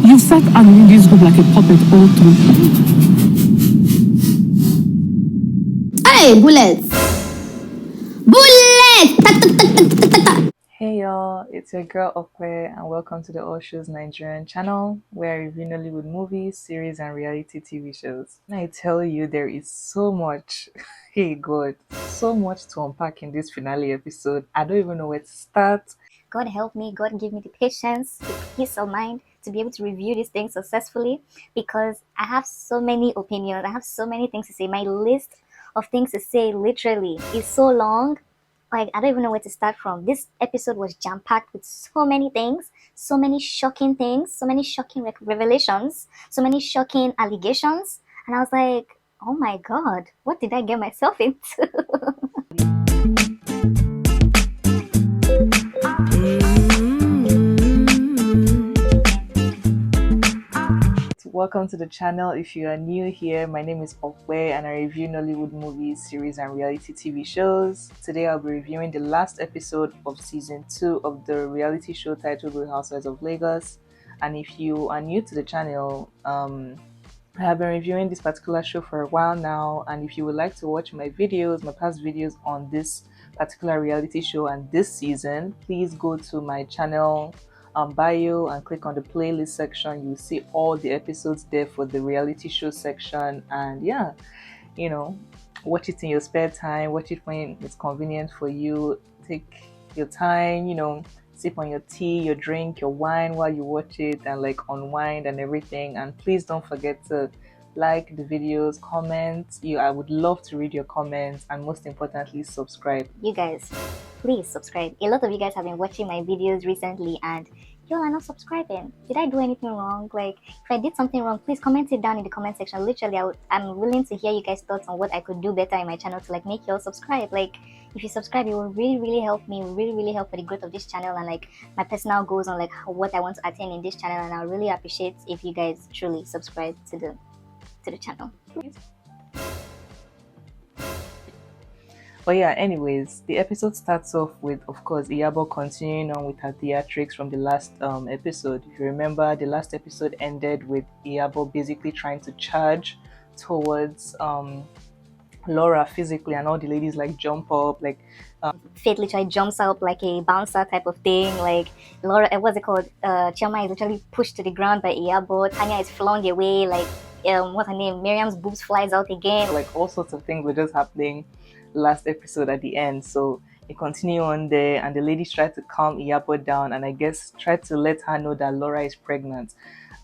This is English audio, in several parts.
You felt I'm in this group like a puppet all through. Hey, bullets! Bullets! Hey y'all, it's your girl Okwe and welcome to the All Shows Nigerian channel where I review Nollywood movies, series and reality TV shows. And I tell you there is so much, hey God, so much to unpack in this finale episode. I don't even know where to start. God help me, God give me the patience, the peace of mind to be able to review these things successfully, because I have so many opinions, I have so many things to say. My list of things to say literally is so long, like I don't even know where to start from. This episode was jam-packed with so many things, so many shocking things, so many shocking revelations, so many shocking allegations, and I was like, oh my God, what did I get myself into? Welcome to the channel. If you are new here, my name is Okwe and I review Nollywood movies, series and reality TV shows. Today I'll be reviewing the last episode of season 2 of the reality show titled Housewives of Lagos. And if you are new to the channel, I have been reviewing this particular show for a while now, and if you would like to watch my videos, my past videos on this particular reality show and this season, please go to my channel bio and click on the playlist section. You'll see all the episodes there for the reality show section, and yeah, you know, watch it in your spare time, watch it when it's convenient for you. Take your time, you know, sip on your tea, your drink, your wine while you watch it and like unwind and everything. And please don't forget to like the videos, comment. I would love to read your comments, and most importantly, subscribe. You guys, please subscribe. A lot of you guys have been watching my videos recently and you are not subscribing. Did I do anything wrong? Like, if I did something wrong, please comment it down in the comment section. Literally, I'm willing to hear you guys' thoughts on what I could do better in my channel to like make you all subscribe. Like, if you subscribe, it will really help me. It will really help for the growth of this channel and like my personal goals on like what I want to attain in this channel. And I really appreciate if you guys truly subscribe to the channel. But yeah, anyways, the episode starts off with, of course, Iyabo continuing on with her theatrics from the last episode. If you remember, the last episode ended with Iyabo basically trying to charge towards Laura physically, and all the ladies like jump up, like Faith literally jumps up like a bouncer type of thing. Like Laura, what's it called? Chioma is literally pushed to the ground by Iyabo. Tanya is flung away. Like what's her name? Miriam's boobs flies out again. Like all sorts of things were just happening last episode at the end. So they continue on there, and the ladies try to calm Iyabo down, and I guess try to let her know that Laura is pregnant.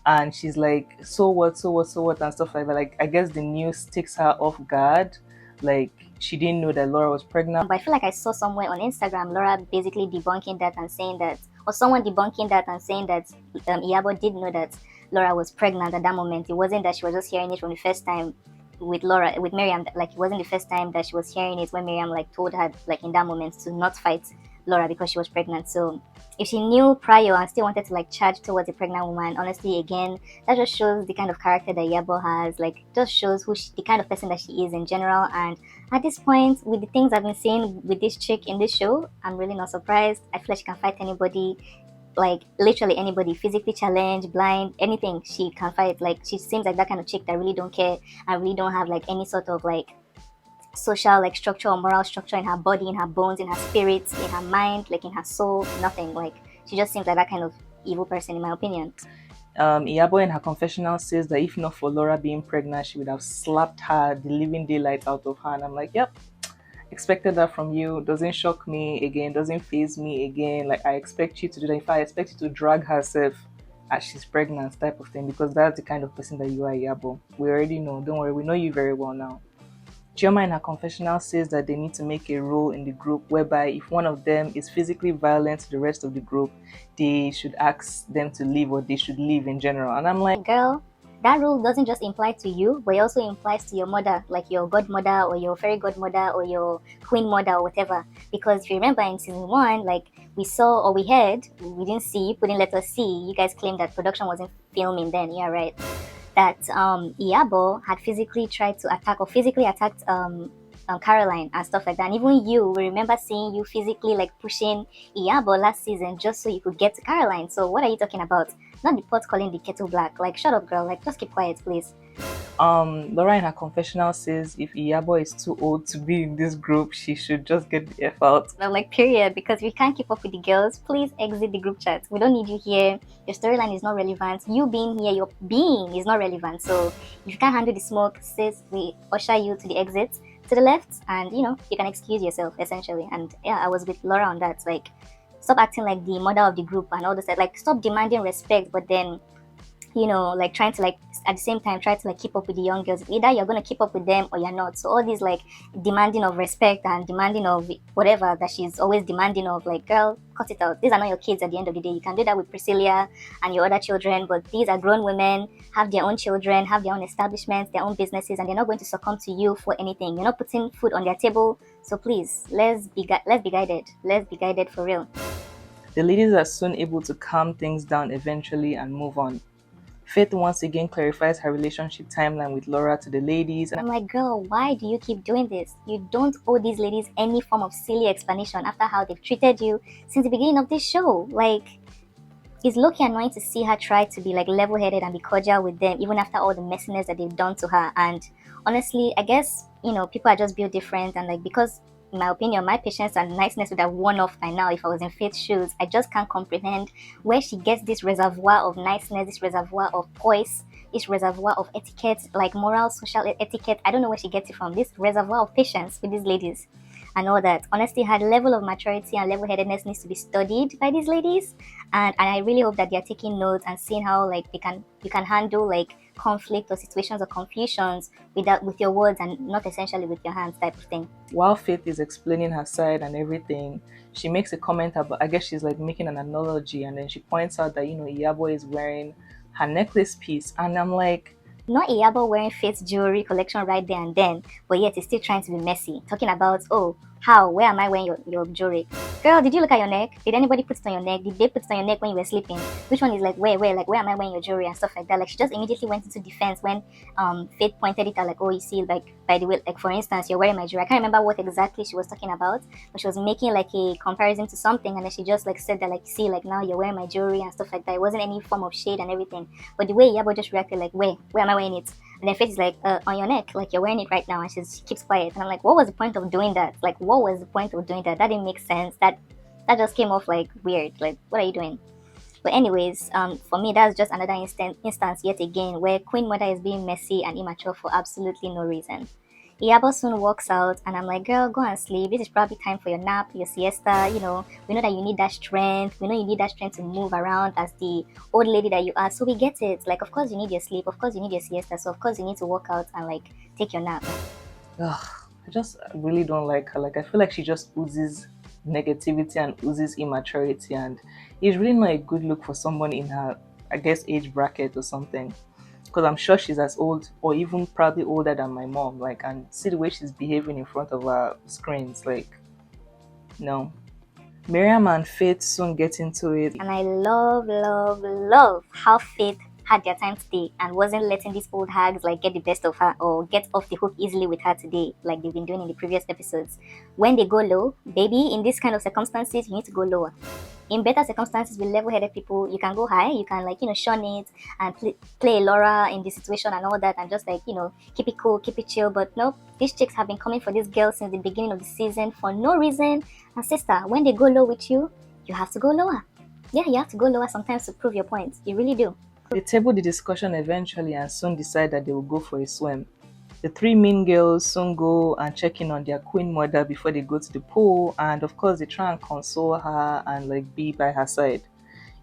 And she's like, so what, and stuff like that. Like, I guess the news takes her off guard. Like, she didn't know that Laura was pregnant. But I feel like I saw somewhere on Instagram Laura basically debunking that and saying that, or someone debunking that and saying that Iyabo did know that Laura was pregnant at that moment. It wasn't that she was just hearing it from the first time with Miriam. Like, it wasn't the first time that she was hearing it when Miriam like told her like in that moment to not fight Laura because she was pregnant. So if she knew prior and still wanted to like charge towards a pregnant woman, honestly, again, that just shows the kind of character that Iyabo has. Like, just shows the kind of person that she is in general. And at this point, with the things I've been seeing with this chick in this show, I'm really not surprised. I feel like she can fight anybody, like literally anybody, physically challenged, blind, anything she can fight. Like, she seems like that kind of chick that really don't care and really don't have like any sort of like social like structure or moral structure in her body, in her bones, in her spirits, in her mind, like in her soul, nothing. Like, she just seems like that kind of evil person in my opinion. Iyabo in her confessional says that if not for Laura being pregnant, she would have slapped her, the living daylight out of her. And I'm like, yep, expected that from you. Doesn't shock me again, doesn't faze me again. Like, I expect you to do that. In fact, I expect you to drag herself as she's pregnant type of thing, because that's the kind of person that you are, Iyabo. We already know, don't worry, we know you very well now. Chioma in her confessional says that they need to make a rule in the group whereby if one of them is physically violent to the rest of the group, they should ask them to leave, or they should leave in general. And I'm like, girl, that rule doesn't just imply to you, but it also implies to your mother, like your godmother or your fairy godmother or your queen mother or whatever. Because if you remember in season 1, like we saw or we heard, we didn't see, couldn't let us see, you guys claimed that production wasn't filming then, yeah, right? That Iyabo had physically tried to attack or physically attacked Caroline and stuff like that. And even you, we remember seeing you physically like pushing Iyabo last season just so you could get to Caroline. So what are you talking about? Not the pot calling the kettle black. Like, shut up, girl. Like, just keep quiet, please. Laura in her confessional says if Iyabo is too old to be in this group, she should just get the F out. I'm like, period, because we can't keep up with the girls. Please exit the group chat. We don't need you here. Your storyline is not relevant. You being here, your being is not relevant. So if you can't handle the smoke, sis, we usher you to the exit, to the left, and you know, you can excuse yourself, essentially. And yeah, I was with Laura on that. Like, stop acting like the mother of the group and all this. Like, stop demanding respect, but then, you know, like trying to like at the same time try to like keep up with the young girls. Either you're gonna keep up with them or you're not. So all these like demanding of respect and demanding of whatever that she's always demanding of, like, girl, cut it out. These are not your kids at the end of the day. You can do that with Priscilla and your other children, but these are grown women, have their own children, have their own establishments, their own businesses, and they're not going to succumb to you for anything. You're not putting food on their table. So please, let's be guided. Let's be guided for real. The ladies are soon able to calm things down eventually and move on. Faith once again clarifies her relationship timeline with Laura to the ladies. And I'm like, girl, why do you keep doing this? You don't owe these ladies any form of silly explanation after how they've treated you since the beginning of this show. Like, it's low-key annoying to see her try to be like level-headed and be cordial with them even after all the messiness that they've done to her. And honestly, I guess, you know, people are just built different, and like, because in my opinion, my patience and niceness would have worn off by now if I was in Faith's shoes. I just can't comprehend where she gets this reservoir of niceness, this reservoir of poise, this reservoir of etiquette, like moral, social etiquette. I don't know where she gets it from. This reservoir of patience with these ladies and all that. Honestly, her level of maturity and level-headedness needs to be studied by these ladies, and I really hope that they are taking notes and seeing how like you can handle like conflict or situations or confusions with your words and not essentially with your hands, type of thing. While Faith is explaining her side and everything, she makes a comment about, I guess she's like making an analogy, and then she points out that, you know, Iyabo is wearing her necklace piece, and I'm like, not Iyabo wearing Faith's jewelry collection right there and then, but yet he's still trying to be messy, talking about, oh, how, where am I wearing your jewelry? Girl, did you look at your neck? Did anybody put it on your neck? Did they put it on your neck when you were sleeping? Which one is like where like where am I wearing your jewelry and stuff like that? Like, she just immediately went into defense when Faith pointed it out, like, oh, you see, like, by the way, like, for instance, you're wearing my jewelry. I can't remember what exactly she was talking about, but she was making like a comparison to something, and then she just like said that, like, see, like, now you're wearing my jewelry and stuff like that. It wasn't any form of shade and everything, but the way Iyabo just reacted, like, where am I wearing it? And then Faith is like, on your neck, like, you're wearing it right now. And she keeps quiet. And I'm like, what was the point of doing that? Like, what was the point of doing that? That didn't make sense. That just came off like weird. Like, what are you doing? But anyways, for me, that's just another instance yet again where Queen Mother is being messy and immature for absolutely no reason. Iyabo soon walks out, and I'm like, girl, go and sleep. This is probably time for your nap, your siesta. You know, we know that you need that strength. We know you need that strength to move around as the old lady that you are. So we get it. Like, of course you need your sleep. Of course you need your siesta. So of course you need to walk out and like take your nap. ugh, I just really don't like her. Like, I feel like she just oozes negativity and oozes immaturity, and it's really not a good look for someone in her, I guess, age bracket or something. Because I'm sure she's as old or even probably older than my mom. Like, and see the way she's behaving in front of her screens. Like, no. Miriam and Faith soon get into it. And I love how Faith had their time today and wasn't letting these old hags like get the best of her or get off the hook easily with her today, like they've been doing in the previous episodes. When they go low, baby, in this kind of circumstances, you need to go lower. In better circumstances with level-headed people, you can go high, you can, like, you know, shun it and play Laura in this situation and all that, and just, like, you know, keep it cool, keep it chill. But nope, these chicks have been coming for this girl since the beginning of the season for no reason. And sister, when they go low with you, you have to go lower. Yeah, you have to go lower sometimes to prove your point. You really do. They table the discussion eventually and soon decide that they will go for a swim. The three mean girls soon go and check in on their queen mother before they go to the pool, and of course they try and console her and like be by her side.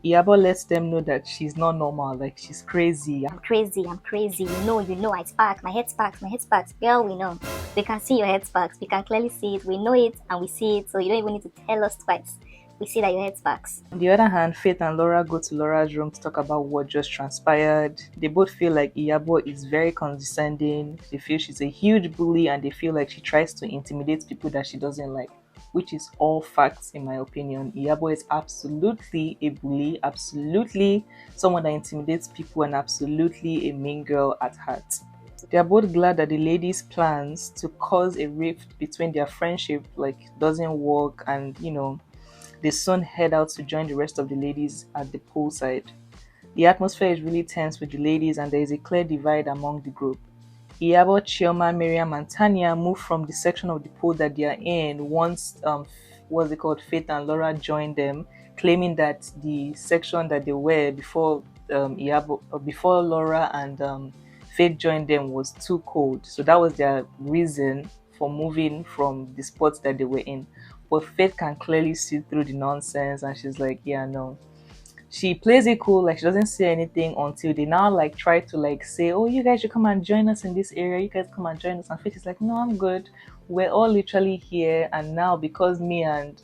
Iyabo lets them know that she's not normal, like she's crazy. I'm crazy. You know, I spark, my head sparks. Girl, we know. We can see your head sparks. We can clearly see it. We know it and we see it, so you don't even need to tell us twice. We see that your head sparks. On the other hand, Faith and Laura go to Laura's room to talk about what just transpired. They both feel like Iyabo is very condescending. They feel she's a huge bully, and they feel like she tries to intimidate people that she doesn't like, which is all facts in my opinion. Iyabo is absolutely a bully, absolutely someone that intimidates people, and absolutely a mean girl at heart. They are both glad that the ladies' plans to cause a rift between their friendship doesn't work, and they soon head out to join the rest of the ladies at the poolside. The atmosphere is really tense with the ladies, and there is a clear divide among the group. Iyabo, Chioma, Miriam, and Tanya move from the section of the pool that they are in once what's it called, Faith and Laura joined them, claiming that the section that they were before before Laura and Faith joined them was too cold. So that was their reason for moving from the spots that they were in. But Faith can clearly see through the nonsense, and she's like, yeah, no. She plays it cool, like she doesn't say anything until they now try to say, oh, you guys should come and join us in this area. You guys come and join us. And Faith is like, no, I'm good. We're all literally here, and now because me and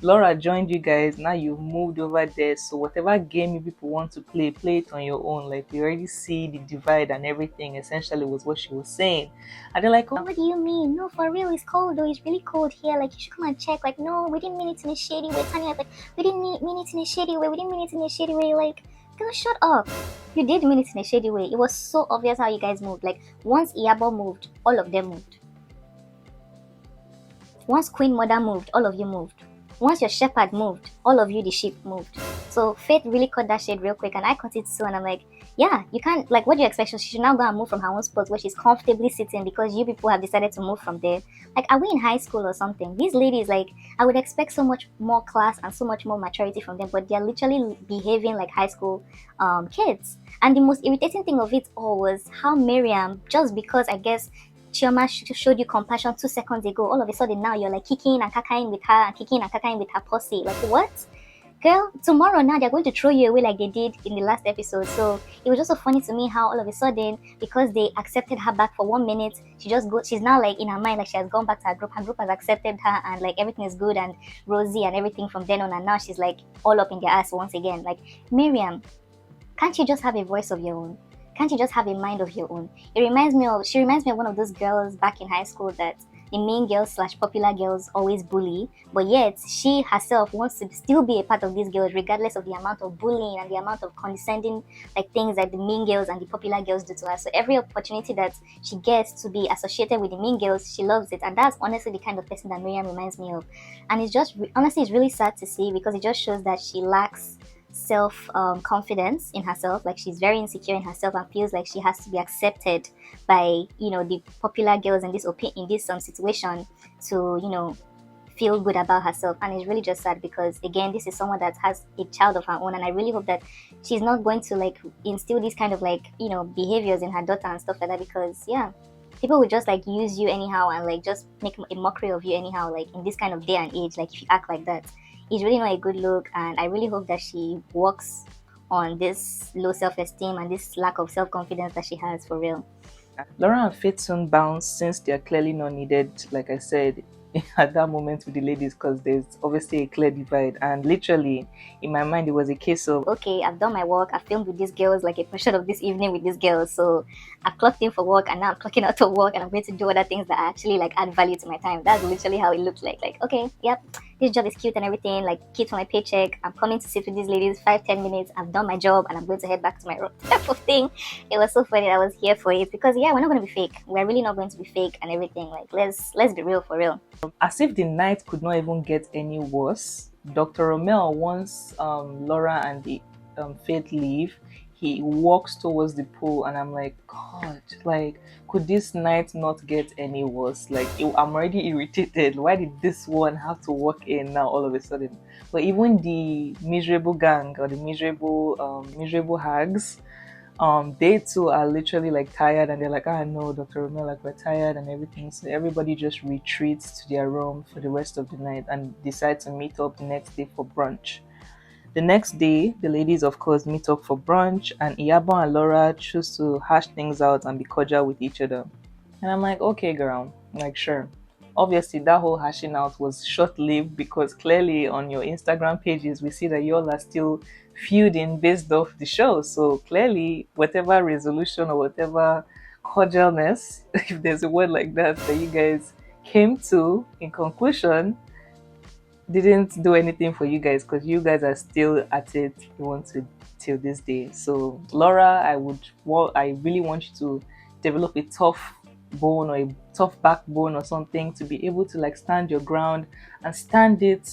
Laura joined you guys, now you've moved over there. So whatever game you people want to play, play it on your own. Like, we already see the divide and everything. Essentially, was what she was saying. And they're like, oh, what do you mean? No, for real, it's cold though. It's really cold here. Like, you should come and check. Like, no, we didn't mean it in a shady way. Tanya, like, we didn't mean it in a shady way. We didn't mean it in a shady way. Like, girl, shut up. You did mean it in a shady way. It was so obvious how you guys moved. Like, once Iyabo moved, all of them moved. Once Queen Mother moved, all of you moved. Once your shepherd moved, all of you, the sheep, moved. So Faith really caught that shade real quick, and I caught it too. And I'm like, yeah, you can't, like, what do you expect? She should now go and move from her own spot where she's comfortably sitting because you people have decided to move from there. Like, are we in high school or something? These ladies, like, I would expect so much more class and so much more maturity from them, but they're literally behaving like high school kids. And the most irritating thing of it all was how Miriam, just because I guess Chioma showed you compassion 2 seconds ago, all of a sudden now you're like kicking and cacaing with her and kicking and cacaing with her pussy. Like, what? Girl, tomorrow now they're going to throw you away like they did in the last episode. So it was just so funny to me how all of a sudden, because they accepted her back for 1 minute, she's now like in her mind, like she has gone back to her group has accepted her, and like everything is good and rosy and everything from then on, and now she's like all up in their ass once again. Like, Miriam, can't you just have a voice of your own? Can't you just have a mind of your own? She reminds me of one of those girls back in high school that the mean girls / popular girls always bully, but yet she herself wants to still be a part of these girls regardless of the amount of bullying and the amount of condescending things that the mean girls and the popular girls do to her. So every opportunity that she gets to be associated with the mean girls, she loves it. And that's honestly the kind of person that Miriam reminds me of. And it's just, honestly, it's really sad to see, because it just shows that she lacks self confidence in herself. Like, she's very insecure in herself and feels like she has to be accepted by the popular girls in this situation to feel good about herself. And it's really just sad, because again, this is someone that has a child of her own, and I really hope that she's not going to instill these kind of behaviors in her daughter and stuff like that, because yeah, people will just use you anyhow and just make a mockery of you anyhow, in this kind of day and age. If you act like that, it's really not a good look. And I really hope that she works on this low self-esteem and this lack of self-confidence that she has, for real. Laura and Faith soon bounce, since they are clearly not needed, like I said, at that moment with the ladies, because there's obviously a clear divide. And literally in my mind it was a case of, okay, I've done my work, I've filmed with these girls a portion of this evening with these girls, so I've clocked in for work, and now I'm clocking out of work, and I'm going to do other things that actually add value to my time. That's literally how it looked like okay, yep, this job is cute and everything, cute for my paycheck, I'm coming to sit with these ladies 5-10 minutes, I've done my job, and I'm going to head back to my room type of thing. It was so funny. I was here for it, because yeah, we're not going to be fake. We're really not going to be fake and everything. Let's be real, for real. As if the night could not even get any worse, Dr. Romel, once Laura and the Faith leave, he walks towards the pool, and I'm like, God, could this night not get any worse? I'm already irritated. Why did this one have to walk in now all of a sudden? But even the miserable gang, or the miserable hags, they too are literally tired, and they're like, no, Dr. Romel, we're tired and everything. So everybody just retreats to their room for the rest of the night and decide to meet up the next day for brunch. The next day, the ladies of course meet up for brunch, and Iyabo and Laura choose to hash things out and be cordial with each other. And I'm like, okay girl, sure. Obviously that whole hashing out was short-lived, because clearly on your Instagram pages we see that y'all are still feuding based off the show. So clearly whatever resolution or whatever cordialness, if there's a word like that you guys came to in conclusion, didn't do anything for you guys, because you guys are still at it, you want to, till this day. So Laura, I really want you to develop a tough bone or a tough backbone or something to be able to like stand your ground and stand it,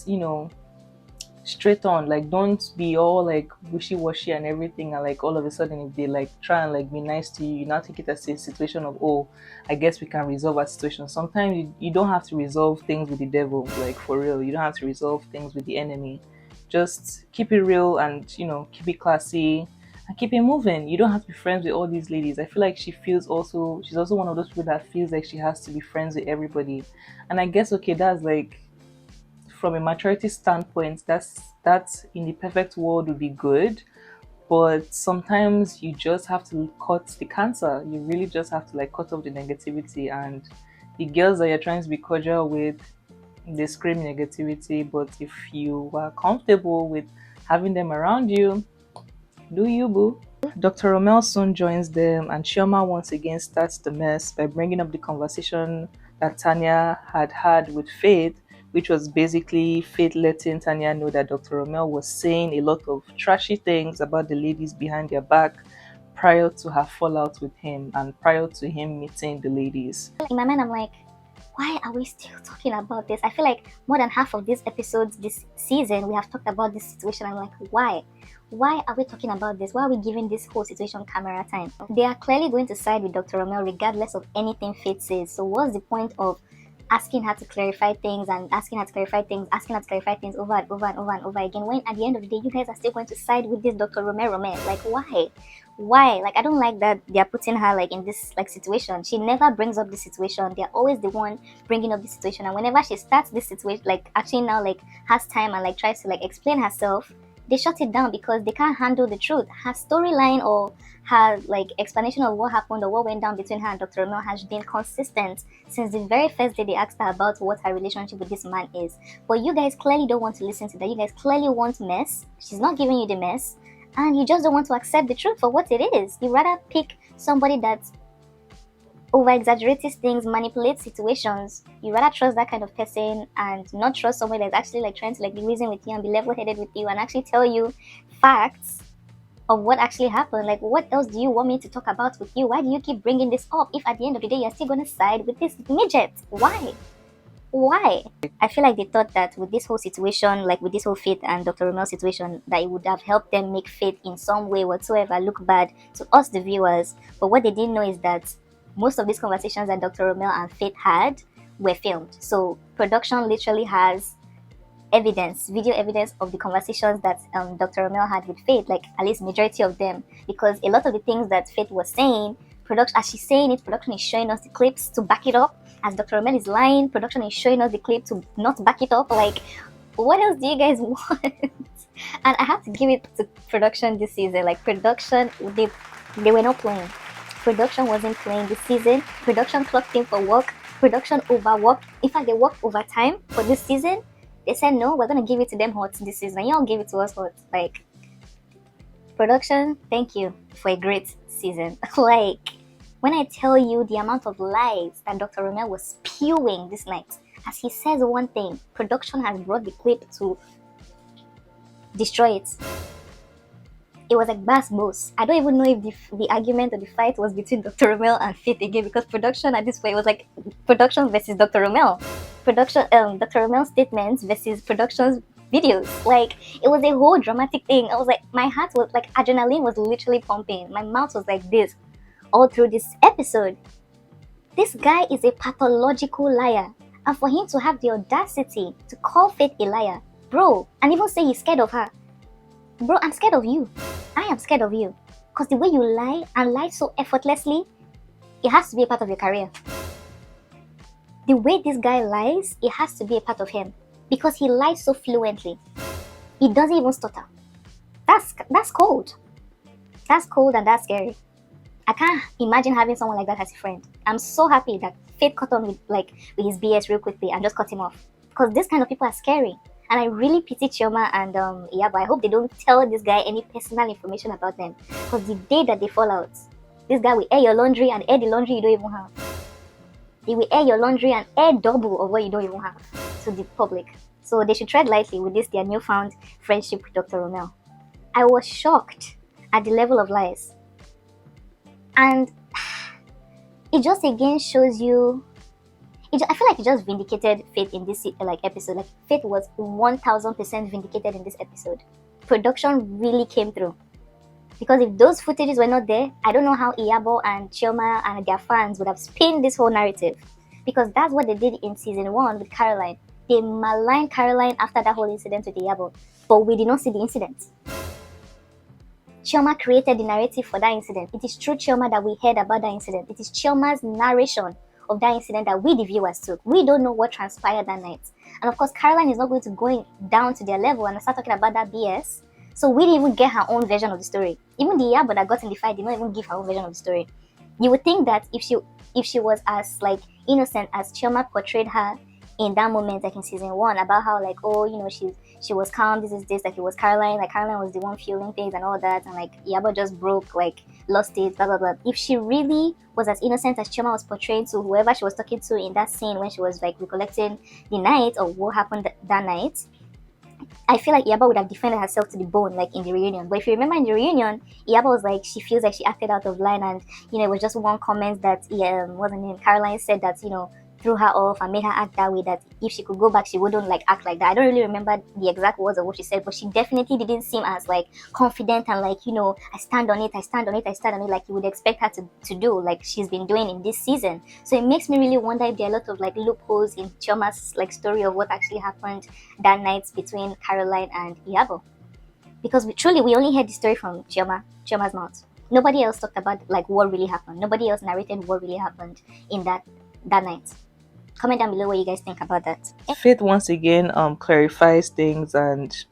straight on. Like, don't be all like wishy-washy and everything, and like all of a sudden if they like try and like be nice to you, you now take it as a situation of, oh, I guess we can resolve our situation. Sometimes you don't have to resolve things with the devil, like for real. You don't have to resolve things with the enemy. Just keep it real and keep it classy and keep it moving. You don't have to be friends with all these ladies. I feel like she's also one of those people that feels like she has to be friends with everybody. And I guess, okay, that's like, from a maturity standpoint, that's in the perfect world would be good, but sometimes you just have to cut the cancer. You really just have to like cut off the negativity, and the girls that you're trying to be cordial with, they scream negativity. But if you are comfortable with having them around you, do you, boo? Dr. Romel soon joins them, and Chioma once again starts the mess by bringing up the conversation that Tanya had with Faith, which was basically Faith letting Tanya know that Dr. Romel was saying a lot of trashy things about the ladies behind their back prior to her fallout with him and prior to him meeting the ladies. In my mind, I'm like, why are we still talking about this? I feel like more than half of these episodes this season, we have talked about this situation. I'm like, why? Why are we talking about this? Why are we giving this whole situation camera time? They are clearly going to side with Dr. Romel regardless of anything Faith says. So what's the point of asking her to clarify things and asking her to clarify things over and over and over and over again, when at the end of the day, you guys are still going to side with this Dr. Romel? Like, why? Like, I don't like that they're putting her like in this like situation. She never brings up the situation. They're always the one bringing up the situation, and whenever she starts this situation, like actually now like has time and like tries to like explain herself, they shut it down because they can't handle the truth. Her storyline or her like explanation of what happened or what went down between her and Dr. Romel has been consistent since the very first day they asked her about what her relationship with this man is. But you guys clearly don't want to listen to that. You guys clearly want mess. She's not giving you the mess, and you just don't want to accept the truth for what it is. You rather pick somebody that over-exaggerates things, manipulates situations. You rather trust that kind of person and not trust somebody that's actually like trying to like be reason with you and be level-headed with you and actually tell you facts of what actually happened. Like, what else do you want me to talk about with you? Why do you keep bringing this up if at the end of the day you're still going to side with this midget? Why? I feel like they thought that with this whole situation, like with this whole Faith and Dr. Romel situation, that it would have helped them make Faith in some way whatsoever look bad to us, the viewers. But what they didn't know is that most of these conversations that Dr. Romel and Faith had were filmed. So production literally has evidence, video evidence of the conversations that Dr. Romel had with Faith, like at least majority of them, because a lot of the things that Faith was saying, production, as she's saying it, production is showing us the clips to back it up. As Dr. Romel is lying, production is showing us the clip to not back it up. Like, what else do you guys want? And I have to give it to production this season. Like, production, they were not playing. Production wasn't playing this season. Production clocked in for work. Production overworked. In fact, they worked overtime for this season. They said, no, we're going to give it to them hot this season. Y'all give it to us hot. Like, production, thank you for a great season. Like, when I tell you the amount of lies that Dr. Romel was spewing this night, as he says one thing, production has brought the clip to destroy it. It was like bass boss. I don't even know if the argument or the fight was between Dr. Romel and Faith again, because production at this point, it was like production versus Dr. Romel. Production, Dr. Romel's statements versus production's videos. Like, it was a whole dramatic thing. I was like, my heart was like, adrenaline was literally pumping. My mouth was like this all through this episode. This guy is a pathological liar. And for him to have the audacity to call Faith a liar, bro, and even say he's scared of her. Bro, I'm scared of you. I am scared of you. Because the way you lie and lie so effortlessly, it has to be a part of your career. The way this guy lies, it has to be a part of him. Because he lies so fluently. He doesn't even stutter. That's cold. That's cold and that's scary. I can't imagine having someone like that as a friend. I'm so happy that Faith cut on with his BS real quickly and just cut him off. Because this kind of people are scary. And I really pity Chioma and Iyabo. I hope they don't tell this guy any personal information about them. Because the day that they fall out, this guy will air your laundry and air the laundry you don't even have. He will air your laundry and air double of what you don't even have to the public. So they should tread lightly with this, their newfound friendship with Dr. Romel. I was shocked at the level of lies. And it just again shows you. I feel like it just vindicated Faith in this episode. Like Faith was 1000% vindicated in this episode. Production really came through. Because if those footages were not there, I don't know how Iyabo and Chioma and their fans would have spinned this whole narrative. Because that's what they did in season 1 with Caroline. They maligned Caroline after that whole incident with Iyabo. But we did not see the incident. Chioma created the narrative for that incident. It is through Chioma that we heard about that incident. It is Chioma's narration of that incident that we, the viewers, took. We don't know what transpired that night. And of course, Caroline is not going to go down to their level and start talking about that BS. So we didn't even get her own version of the story. Even the Iyabo that got in the fight did not even give her own version of the story. You would think that if she was as innocent as Chioma portrayed her in that moment, in season 1, about how she was calm, this, it was Caroline, Caroline was the one fueling things and all that, and Iyabo just broke, lost it, blah blah blah. If she really was as innocent as Chioma was portrayed to whoever she was talking to in that scene when she was recollecting the night or what happened that night, I feel like Iyabo would have defended herself to the bone, in the reunion. But if you remember in the reunion, Iyabo was she feels like she acted out of line, and it was just one comment that what's her name, Caroline said that threw her off and made her act that way, that if she could go back she wouldn't act like that. I don't really remember the exact words of what she said, but she definitely didn't seem as confident and I stand on it like you would expect her to do, she's been doing in this season. So it makes me really wonder if there are a lot of loopholes in Chioma's story of what actually happened that night between Caroline and Iyabo, because we only heard the story from Chioma's mouth. Nobody else talked about what really happened. Nobody else narrated what really happened in that night. Comment down below what you guys think about that. Faith once again clarifies things and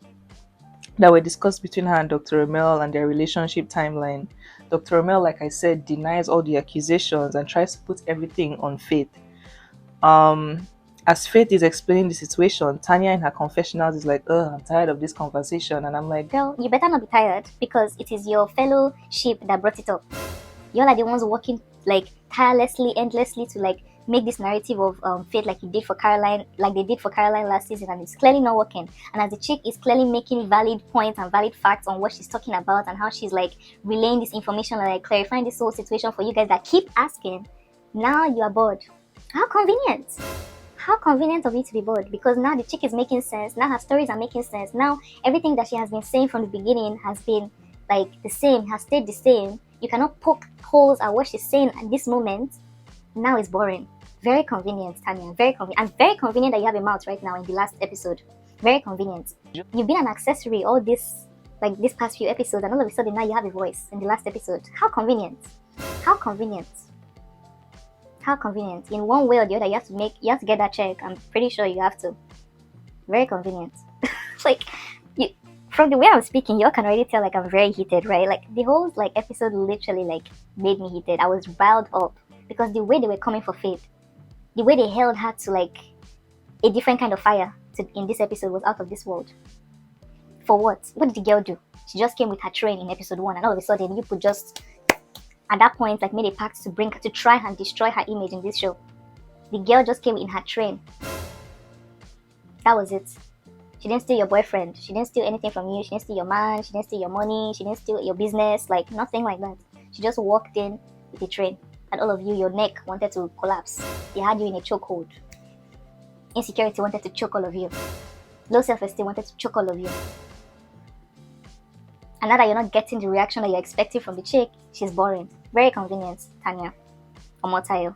that were discussed between her and Dr. Romel and their relationship timeline. Dr. Romel, like I said, denies all the accusations and tries to put everything on Faith. As Faith is explaining the situation, Tanya in her confessionals is I'm tired of this conversation, and I'm like, girl, you better not be tired, because it is your fellow sheep that brought it up. Y'all are the ones working tirelessly, endlessly to make this narrative of Faith they did for Caroline last season, and it's clearly not working. And as the chick is clearly making valid points and valid facts on what she's talking about and how she's relaying this information and clarifying this whole situation for you guys that keep asking, now you are bored. How convenient. How convenient of you to be bored, because now the chick is making sense, now her stories are making sense, now everything that she has been saying from the beginning has been the same, has stayed the same. You cannot poke holes at what she's saying at this moment. Now it's boring. Very convenient, Tanya. Very convenient. I'm very convenient that you have a mouth right now in the last episode. Very convenient. You've been an accessory all this past few episodes, and all of a sudden now you have a voice in the last episode. How convenient. How convenient. How convenient. In one way or the other, you have to get that check. I'm pretty sure you have to. Very convenient. From the way I'm speaking, you can already tell I'm very heated, right? The whole episode literally made me heated. I was riled up because the way they were coming for Faith, the way they held her to a different kind of fire in this episode was out of this world. For what? What did the girl do? She just came with her train in episode 1, and all of a sudden you could just at that point made a pact to try and destroy her image in this show. The girl just came in her train. That was it. She didn't steal your boyfriend. She didn't steal anything from you. She didn't steal your man. She didn't steal your money. She didn't steal your business. Nothing like that. She just walked in with a train. And all of you, your neck wanted to collapse. They had you in a chokehold. Insecurity wanted to choke all of you. Low self-esteem wanted to choke all of you. And now that you're not getting the reaction that you're expecting from the chick, she's boring. Very convenient, Tanya. Omotayo.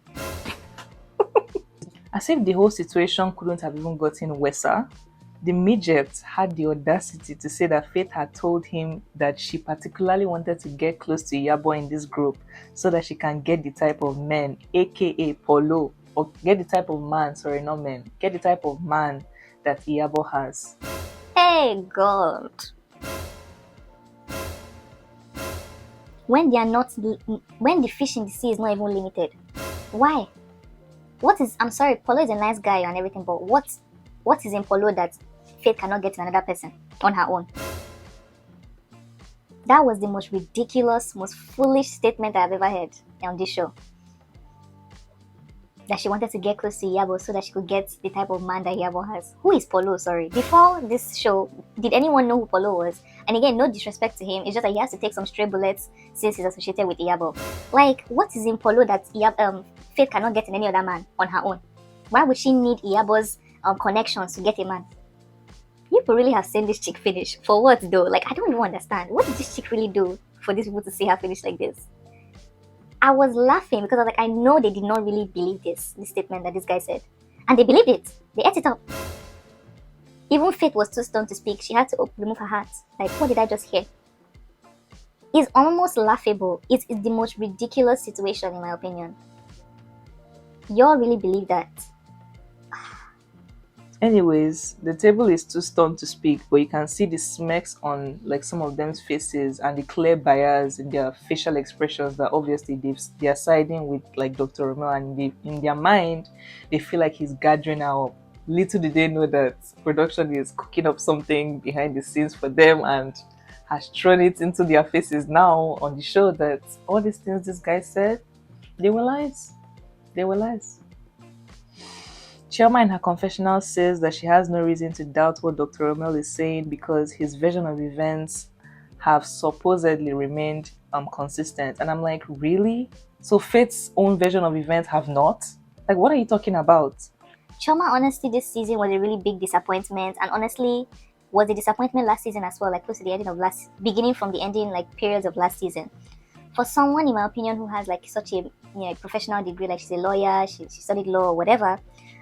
as if the whole situation couldn't have even gotten worse. The midget had the audacity to say that Faith had told him that she particularly wanted to get close to Iyabo in this group so that she can get the type of men, aka Polo, or get the type of man, get the type of man that Iyabo has. Hey God. When the fish in the sea is not even limited. Why? I'm sorry, Polo is a nice guy and everything, but what is in Polo that Faith cannot get to another person on her own? That was the most ridiculous, most foolish statement I've ever heard on this show. That she wanted to get close to Iyabo so that she could get the type of man that Iyabo has. Who is Polo? Sorry. Before this show, did anyone know who Polo was? And again, no disrespect to him. It's just that he has to take some stray bullets since he's associated with Iyabo. What is in Polo that Faith cannot get in any other man on her own, why would she need Iyabo's connections to get a man? People really have seen this chick finish. For what though? Like, I don't even understand. What did this chick really do for these people to see her finish like this? I was laughing because I was like, I know they did not really believe this statement that this guy said. And they believed it. They ate it up. Even Faith was too stunned to speak. She had to remove her hat. Like, what did I just hear? It's almost laughable. It's the most ridiculous situation in my opinion. Y'all really believe that? Anyways, the table is too stunned to speak, but you can see the smirks on like some of them's faces and the clear bias in their facial expressions that obviously they are siding with like Dr. Romeo, and in their mind they feel like he's gathering out. Little did they know that production is cooking up something behind the scenes for them and has thrown it into their faces now on the show that all these things this guy said, they were lies. They were lies. Chioma in her confessional says that she has no reason to doubt what Dr. Romel is saying because his version of events have supposedly remained consistent. And I'm like, really? So Faith's own version of events have not? Like, what are you talking about? Chioma, honestly, this season was a really big disappointment, and honestly, was a disappointment last season as well, like close to the ending of beginning from the ending, like periods of last season. For someone, in my opinion, who has like such a professional degree, like she's a lawyer, she studied law or whatever,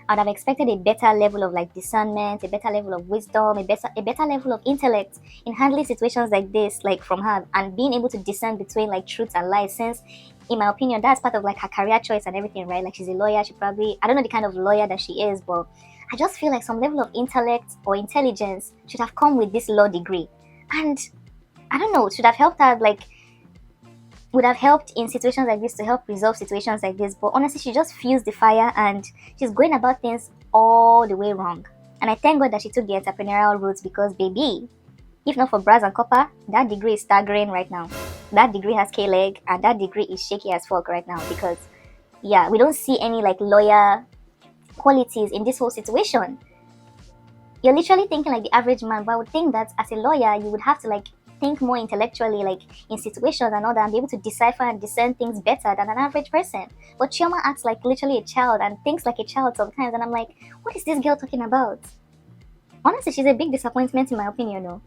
I'd have expected a better level of like discernment, a better level of wisdom, a better level of intellect in handling situations like this, like from her, and being able to discern between like truth and lies, since in my opinion that's part of like her career choice and everything, right? Like she's a lawyer, she probably, I don't know the kind of lawyer that she is, but I just feel like some level of intellect or intelligence should have come with this law degree, and I don't know, should have helped her, like would have helped in situations like this to help resolve situations like this. But honestly, she just feels the fire and she's going about things all the way wrong. And I thank God that she took the entrepreneurial route, because baby, if not for brass and copper, that degree is staggering right now. That degree has K-leg and that degree is shaky as fuck right now, because yeah, we don't see any like lawyer qualities in this whole situation. You're literally thinking like the average man, but I would think that as a lawyer you would have to like think more intellectually, like in situations and all that, and be able to decipher and discern things better than an average person. But Chioma acts like literally a child and thinks like a child sometimes, and I'm like, what is this girl talking about? Honestly, she's a big disappointment in my opinion, though.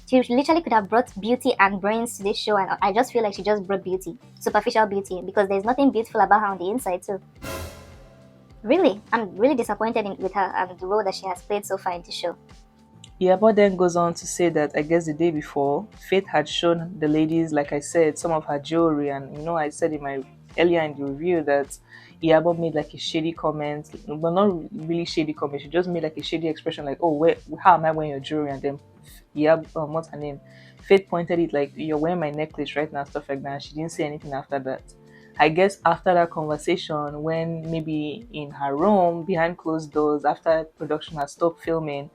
She literally could have brought beauty and brains to this show, and I just feel like she just brought beauty, superficial beauty, because there's nothing beautiful about her on the inside too. Really, I'm really disappointed with her and the role that she has played so far in the show. Yeah, but then goes on to say that I guess the day before, Faith had shown the ladies, like I said, some of her jewelry, and I said in my earlier in the review that Iyabo made like a shady comment, but not really shady comment. She just made like a shady expression, like, "Oh, how am I wearing your jewelry?" And then Iyabo, what's her name? Faith pointed it like, "You're wearing my necklace right now," stuff like that. And she didn't say anything after that. I guess after that conversation, when maybe in her room behind closed doors, after production had stopped filming,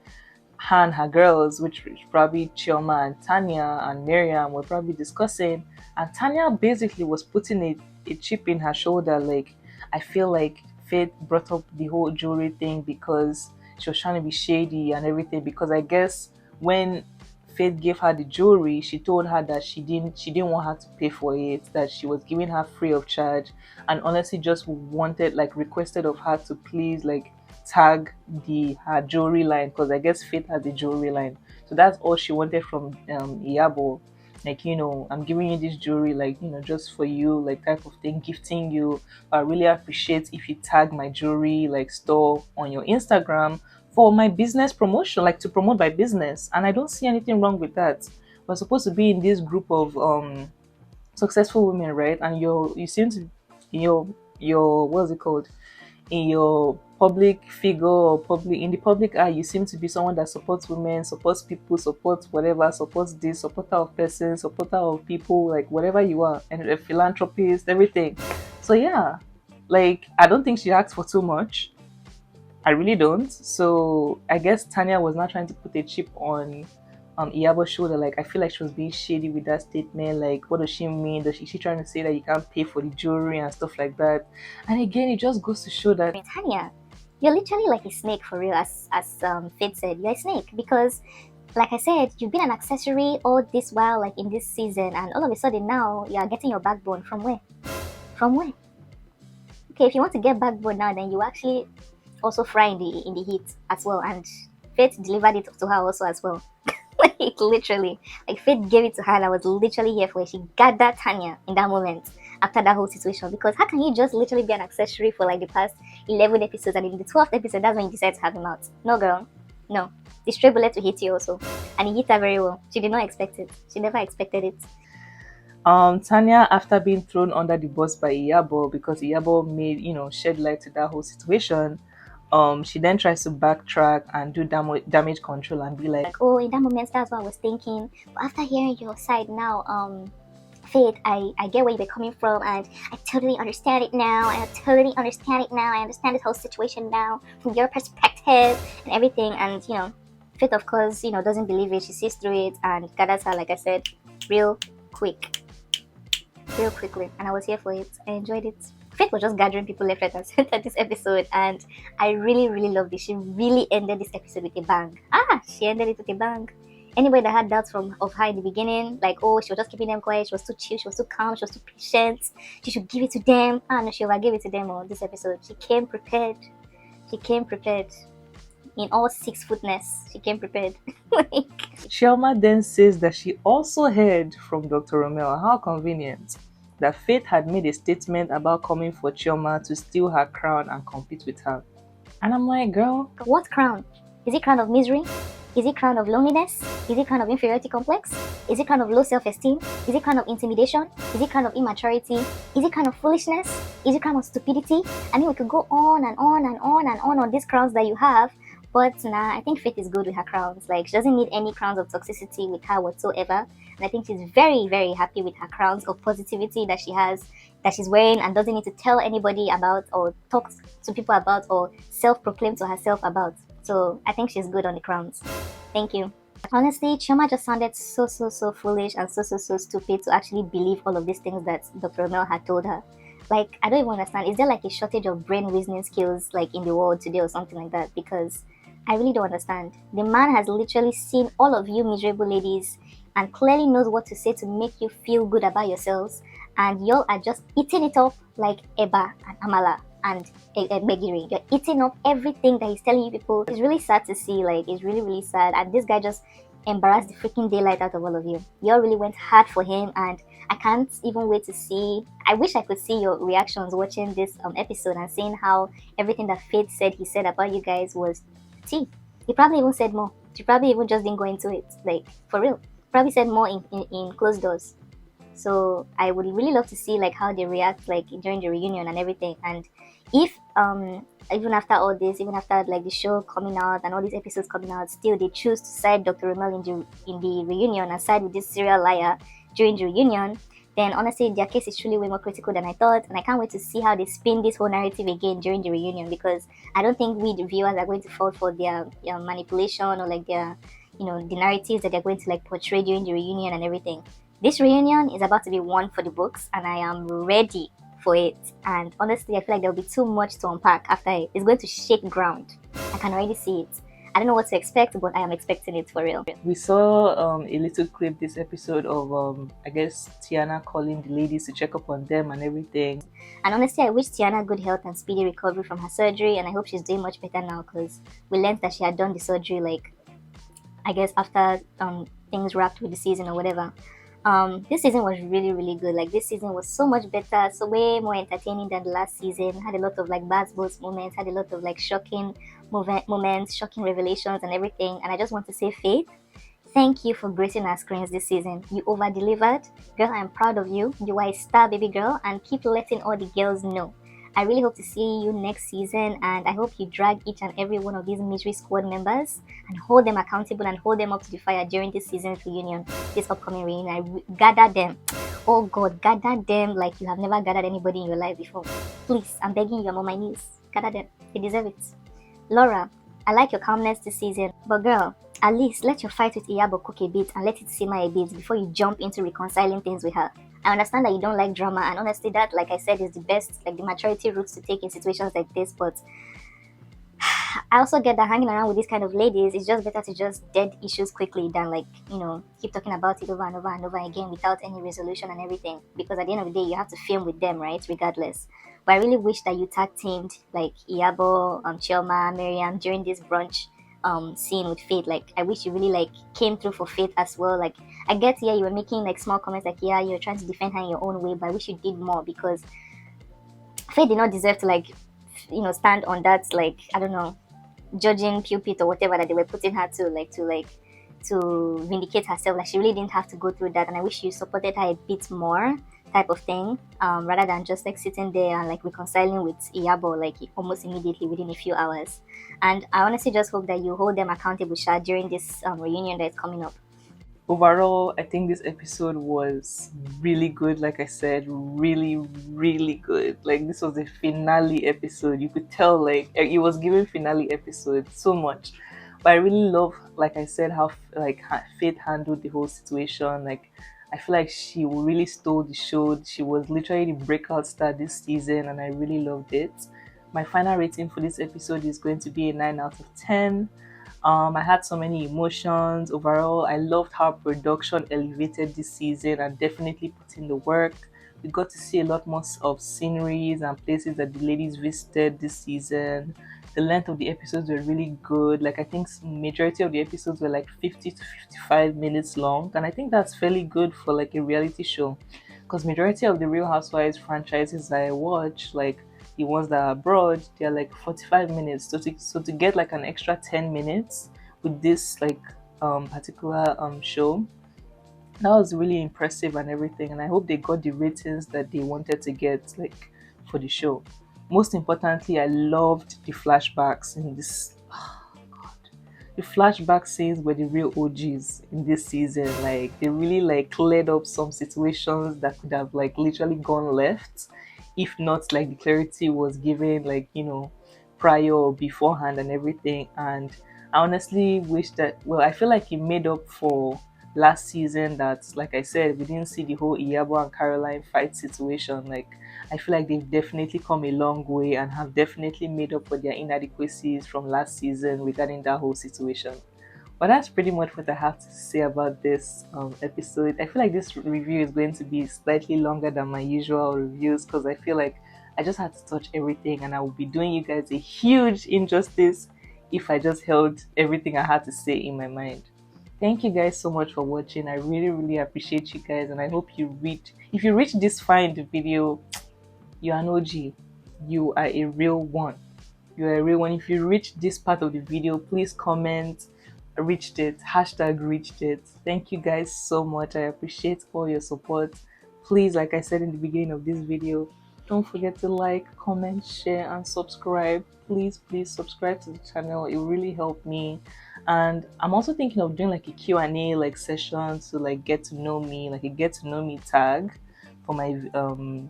her and her girls, which was probably Chioma and Tanya and Miriam, were probably discussing, and Tanya basically was putting a chip in her shoulder, like, I feel like Faith brought up the whole jewelry thing because she was trying to be shady and everything, because I guess when Faith gave her the jewelry, she told her that she didn't want her to pay for it, that she was giving her free of charge, and honestly just wanted, like, requested of her to please like tag her jewelry line, because I guess Faith has a jewelry line. So that's all she wanted from Iyabo, like, I'm giving you this jewelry, like, just for you, like, type of thing, gifting you. I really appreciate if you tag my jewelry like store on your Instagram for my business promotion, like to promote my business. And I don't see anything wrong with that. We're supposed to be in this group of successful women, right? And you seem to, your what's it called, in your public figure or in the public eye, you seem to be someone that supports women, supports people, supports whatever, supports this, supporter of persons, supporter of people, like whatever you are, and a philanthropist, everything. So yeah, like, I don't think she asked for too much. I really don't. So I guess Tanya was not trying to put a chip on Iyabo's shoulder. Like, I feel like she was being shady with that statement. Like, what does she mean? Is she trying to say that you can't pay for the jewelry and stuff like that? And again, it just goes to show that Tanya, you're literally like a snake for real, as Faith said. You're a snake because, like I said, you've been an accessory all this while, like in this season, and all of a sudden now you are getting your backbone from where? From where? Okay, okay, if you want to get backbone now, then you actually also fry in the heat as well. And Faith delivered it to her also as well. Like literally, like Faith gave it to her, and I was literally here for it. She gathered Tanya in that moment after that whole situation, because how can you just literally be an accessory for like the past 11 episodes, and in the 12th episode that's when you decide to have him out? No, girl, no. The stray bullet to hit you also, and he hit her very well. She did not expect it. She never expected it. Tanya, after being thrown under the bus by Iyabo because Iyabo made, shed light to that whole situation, she then tries to backtrack and do damage control and be like, oh, in that moment, that's what I was thinking. But after hearing your side now, Faith, I get where you were coming from, and I totally understand it now. I understand this whole situation now from your perspective and everything. And Faith, of course, doesn't believe it. She sees through it and gathers her, like I said, real quickly. And I was here for it. I enjoyed it. Faith was just gathering people left, right, and center this episode, and I really, really loved it. She really ended this episode with a bang. She ended it with a bang. Anybody that had doubts of her in the beginning, like, oh, she was just keeping them quiet, she was too chill, she was too calm, she was too patient, she should give it to them. No, she overgave it to them on this episode. She came prepared. In all 6 footness, she came prepared. Chioma then says that she also heard from Dr. Romeo, how convenient, that Faith had made a statement about coming for Chioma to steal her crown and compete with her. And I'm like, girl, what crown? Is it crown of misery? Is it crown of loneliness? Is it crown of inferiority complex? Is it crown of low self-esteem? Is it crown of intimidation? Is it crown of immaturity? Is it crown of foolishness? Is it crown of stupidity? I mean, we could go on and on and on and on these crowns that you have. But nah, I think Faith is good with her crowns. Like, she doesn't need any crowns of toxicity with her whatsoever. And I think she's very, very happy with her crowns of positivity that she has, that she's wearing, and doesn't need to tell anybody about or talk to people about or self-proclaim to herself about. So I think she's good on the crowns. Thank you. Honestly, Chioma just sounded so foolish and so stupid to actually believe all of these things that Dr. Romeo had told her. Like, I don't even understand. Is there like a shortage of brain reasoning skills like in the world today or something like that? Because I really don't understand. The man has literally seen all of you miserable ladies and clearly knows what to say to make you feel good about yourselves, and y'all are just eating it up like eba and amala and begiri. You're eating up everything that he's telling you people. It's really sad to see. Like, it's really sad. And this guy just embarrassed the freaking daylight out of all of you. Y'all really went hard for him, and I can't even wait to see. I wish I could see your reactions watching this episode and seeing how everything that Faith said he said about you guys was tea. He probably even said more. He probably even just didn't go into it. Like, for real. Probably said more in closed doors. So I would really love to see like how they react like during the reunion and everything. And if even after all this, even after like the show coming out and all these episodes coming out, still they choose to side Dr. Romel in the reunion and side with this serial liar during the reunion, then honestly their case is truly way more critical than I thought, and I can't wait to see how they spin this whole narrative again during the reunion, because I don't think we the viewers are going to fall for their manipulation or like their the narratives that they're going to like portray during the reunion and everything. This reunion is about to be one for the books, and I am ready for it. And honestly, I feel like there'll be too much to unpack after it. It's going to shake ground. I can already see it. I don't know what to expect, but I am expecting it for real. We saw a little clip this episode of I guess Tiana calling the ladies to check up on them and everything. And honestly, I wish Tiana good health and speedy recovery from her surgery, and I hope she's doing much better now, because we learned that she had done the surgery like I guess after things wrapped with the season or whatever. This season was really good. Like, this season was so much better, so way more entertaining than the last season. Had a lot of like bad boats moments, had a lot of like shocking moments, shocking revelations and everything. And I just want to say, Faith, thank you for gracing our screens this season. You over delivered, girl. I am proud of you. You are a star, baby girl, and keep letting all the girls know. I really hope to see you next season, and I hope you drag each and every one of these Misery Squad members and hold them accountable and hold them up to the fire during this season's reunion, this upcoming reunion. Gather them. Oh God, gather them like you have never gathered anybody in your life before. Please, I'm begging you, I'm on my knees. Gather them. They deserve it. Laura, I like your calmness this season, but girl, at least let your fight with Iyabo cook a bit and let it simmer a bit before you jump into reconciling things with her. I understand that you don't like drama, and honestly that, like I said, is the best, like the maturity routes to take in situations like this, but I also get that hanging around with these kind of ladies, it's just better to just dead issues quickly than like, keep talking about it over and over and over again without any resolution and everything, because at the end of the day, you have to film with them, right, regardless. But I really wish that you tag teamed like Iyabo, Chioma, Miriam during this brunch scene with Faith. Like I wish you really like came through for Faith as well. Like I get here you were making like small comments like yeah you're trying to defend her in your own way, but I wish you did more because Faith did not deserve to like stand on that like I don't know judging pulpit or whatever that they were putting her to vindicate herself. Like she really didn't have to go through that, and I wish you supported her a bit more type of thing, rather than just like sitting there and like reconciling with Iyabo like almost immediately within a few hours. And I honestly just hope that you hold them accountable, Sha, during this reunion that is coming up. Overall, I think this episode was really good. Like I said, really, really good. Like this was a finale episode. You could tell like it was giving finale episode so much. But I really love, like I said, how Faith handled the whole situation. Like I feel like she really stole the show. She was literally the breakout star this season, and I really loved it. My final rating for this episode is going to be a 9 out of 10. I had so many emotions. Overall, I loved how production elevated this season and definitely put in the work. We got to see a lot more of sceneries and places that the ladies visited this season. The length of the episodes were really good. Like I think majority of the episodes were like 50 to 55 minutes long, and I think that's fairly good for like a reality show. Because majority of the Real Housewives franchises I watch, like the ones that are abroad, they're like 45 minutes. So to get like an extra 10 minutes with this like particular show, that was really impressive and everything. And I hope they got the ratings that they wanted to get like for the show. Most importantly, I loved the flashbacks in this. The flashback scenes were the real OGs in this season. Like they really like cleared up some situations that could have like literally gone left if not like the clarity was given like prior or beforehand and everything. And I honestly wish that, well, I feel like it made up for last season that, like I said, we didn't see the whole Iyabo and Caroline fight situation. Like I feel like they've definitely come a long way and have definitely made up for their inadequacies from last season regarding that whole situation. But that's pretty much what I have to say about this episode. I feel like this review is going to be slightly longer than my usual reviews because I feel like I just had to touch everything and I would be doing you guys a huge injustice if I just held everything I had to say in my mind. Thank you guys so much for watching. I really, really appreciate you guys, and I hope if you reach this far in the video, you're an OG. You are a real one. You are a real one. If you reached this part of the video, please comment reached it, hashtag reached it. Thank you guys so much. I appreciate all your support. Please, like I said in the beginning of this video, don't forget to like, comment, share, and subscribe. Please subscribe to the channel. It will really help me. And I'm also thinking of doing like a Q&A like session to like get to know me, like a get to know me tag for my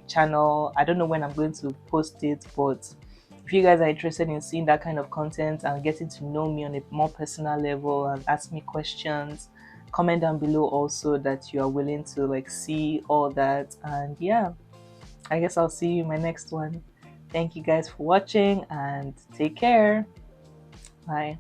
channel. I don't know when I'm going to post it, but if you guys are interested in seeing that kind of content and getting to know me on a more personal level and ask me questions, comment down below also that you are willing to like see all that. And yeah, I guess I'll see you in my next one. Thank you guys for watching and take care. Bye.